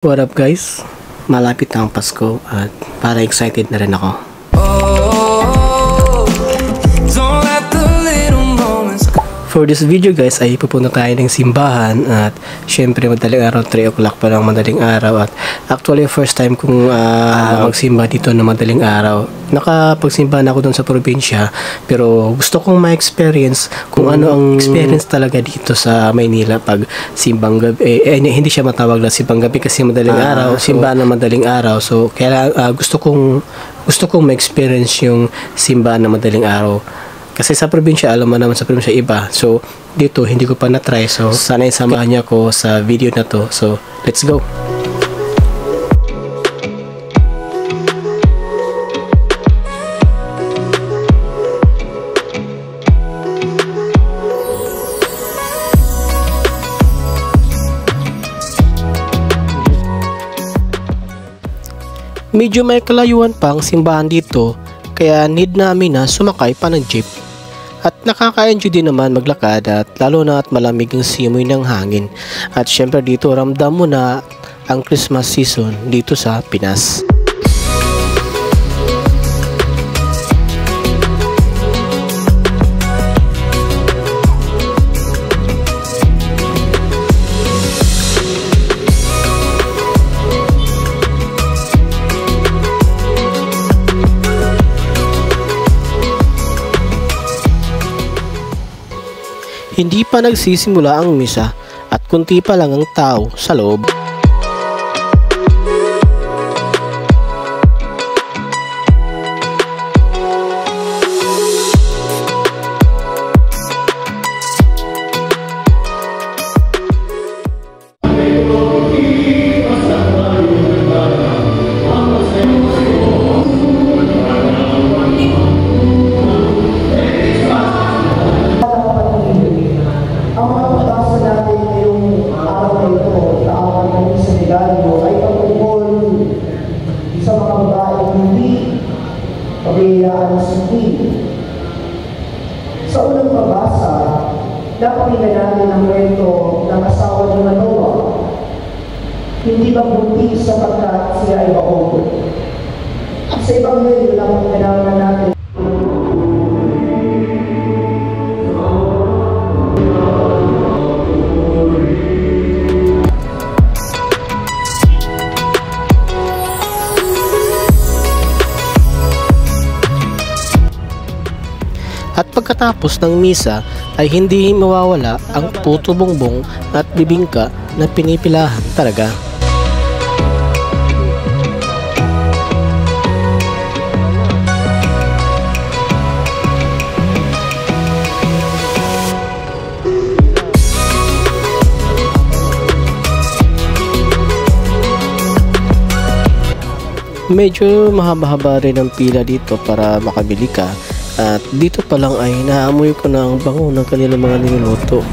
What up guys? Malapit na ang Pasko at para excited na rin ako. For this video guys ay pupunta tayo ng simbahan at syempre madaling araw, 3 o'clock pa lang madaling araw at actually first time kong magsimba dito na madaling araw. Nakapagsimba na ako doon sa probinsya pero gusto kong ma-experience kung ano ang experience talaga dito sa Maynila pag simbang gabi. Hindi siya matawag na simbang gabi kasi madaling araw, simbahan na madaling araw. So kaya gusto kong ma-experience yung simbahan na madaling araw. Kasi sa probinsya, alam mo naman sa probinsya iba. So, dito, hindi ko pa na-try. So, sana isamahan niyo ako sa video na to. So, let's go! Medyo may kalayuan pa ang simbahan dito, kaya need namin na sumakay pa ng jeep. At nakaka-enjoy din naman maglakad at lalo na at malamig ang simoy ng hangin. At syempre dito ramdam mo na ang Christmas season dito sa Pinas. Hindi pa nagsisimula ang misa at kunti pa lang ang tao sa loob. Sa unang pabasa, napakinggan natin ang kwento ng asawa ni Manoa. Hindi ba buntis sapagkat siya ay baog? Sa ibang medyo lang pinangalan natin. At pagkatapos ng misa ay hindi mawawala ang puto bongbong at bibingka na pinipilahan talaga. Medyo mahaba-haba rin ang pila dito para makabili ka. At dito pa lang ay naamoy ko na ang bango ng kanilang mga niluluto.